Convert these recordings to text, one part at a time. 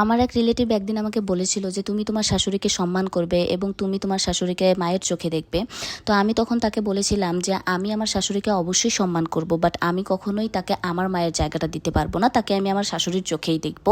আমার এক রিলেটিভ একদিন আমাকে বলেছিল যে তুমি তোমার শাশুড়িকে সম্মান করবে এবং তুমি তোমার শাশুড়িকে মায়ের চোখে দেখবে। তো আমি তখন তাকে বলেছিলাম যে আমি আমার শাশুড়িকে অবশ্যই সম্মান করব, বাট আমি কখনোই তাকে আমার মায়ের জায়গাটা দিতে পারবো না, তাকে আমি আমার শাশুড়ির চোখেই দেখব।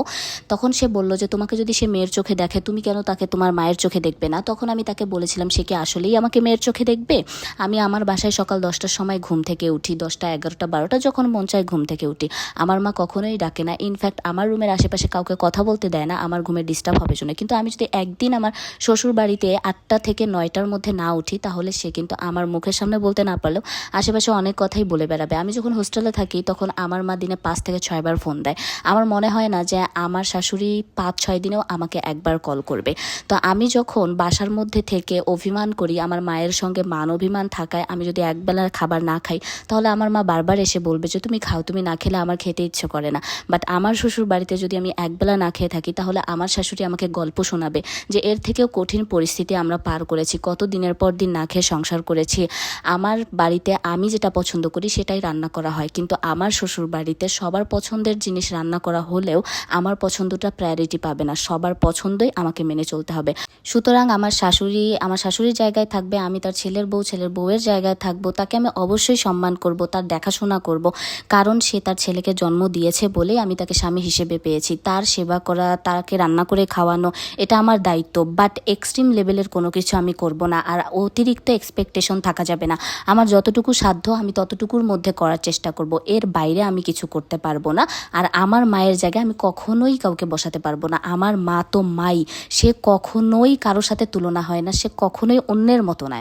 তখন সে বলল যে তোমাকে যদি সে মেয়ের চোখে দেখে তুমি কেন তাকে তোমার মায়ের চোখে দেখবে না? তখন আমি তাকে বলেছিলাম সে কি আসলেই আমাকে মেয়ের চোখে দেখবে? আমি আমার বাসায় সকাল 10টার সময় ঘুম থেকে উঠি, 10টা 11টা 12টা যখন মন চায় ঘুম থেকে উঠি। আমার মা কখনোই ডাকে না, ইনফ্যাক্ট আমার রুমের আশেপাশে কাউকে কথা বলতে দেয় না আমার ঘুমের ডিস্টার্ব হবে জন্য। কিন্তু আমি যদি একদিন আমার শ্বশুর বাড়িতে 8টা থেকে 9টার মধ্যে না উঠি তাহলে সে কিন্তু আমার মুখের সামনে বলতে না পারলেও আশেপাশে অনেক কথাই বলে বেড়াবে। আমি যখন হোস্টেলে থাকি তখন আমার মা দিনে 5 থেকে 6 বার ফোন দেয়। আমার মনে হয় না যে আমার শাশুড়ি 5-6 দিনেও আমাকে একবার কল করবে। তো আমি যখন বাসার মধ্যে থেকে অভিমান করি, আমার মায়ের সঙ্গে মান অভিমান থাকায় আমি যদি একবেলার খাবার না খাই তাহলে আমার মা বারবার এসে বলবে যে তুমি খাও, তুমি না খেলে আমার খেতে ইচ্ছে করে না। বাট আমার শ্বশুর বাড়িতে যদি আমি একবেলা না খেয়ে থাকি তাহলে আমার শাশুড়ি আমাকে গল্প শোনাবে যে এর থেকেও কঠিন পরিস্থিতি আমরা পার করেছি, কত দিনের পর দিন না খেয়ে সংসার করেছি। আমার বাড়িতে আমি যেটা পছন্দ করি সেটাই রান্না করা হয়, কিন্তু আমার শ্বশুর বাড়িতে সবার পছন্দের জিনিস রান্না করা হলেও আমার পছন্দটা প্রায়োরিটি পাবে না, সবার পছন্দই আমাকে মেনে চলতে হবে। সুতরাং আমার শাশুড়ির জায়গায় থাকবে, আমি তার ছেলের বউ, ছেলের বউয়ের জায়গায় থাকবো, তাকে আমি অবশ্যই সম্মান করব, তার দেখাশোনা করব, কারণ সে তার ছেলেকে জন্ম দিয়েছে বলেই আমি তাকে স্বামী হিসেবে পেয়েছি। তার সেবা করা, তাকে রান্না করে খাওয়ানো এটা আমার দায়িত্ব, বাট এক্সট্রিম লেভেলের কোনো কিছু আমি করব না, আর অতিরিক্ত এক্সপেকটেশন থাকা যাবে না। আমার যতটুকু সাধ্য আমি ততটুকুর মধ্যে করার চেষ্টা করব, এর বাইরে আমি কিছু করতে পারবো না। আর আমার মায়ের জায়গায় আমি কখনোই কাউকে বসাতে পারবো না। আমার মা তো মাই, সে কখনোই কারোর সাথে তুলনা হয় না, সে কখনোই অন্যের মতো নয়।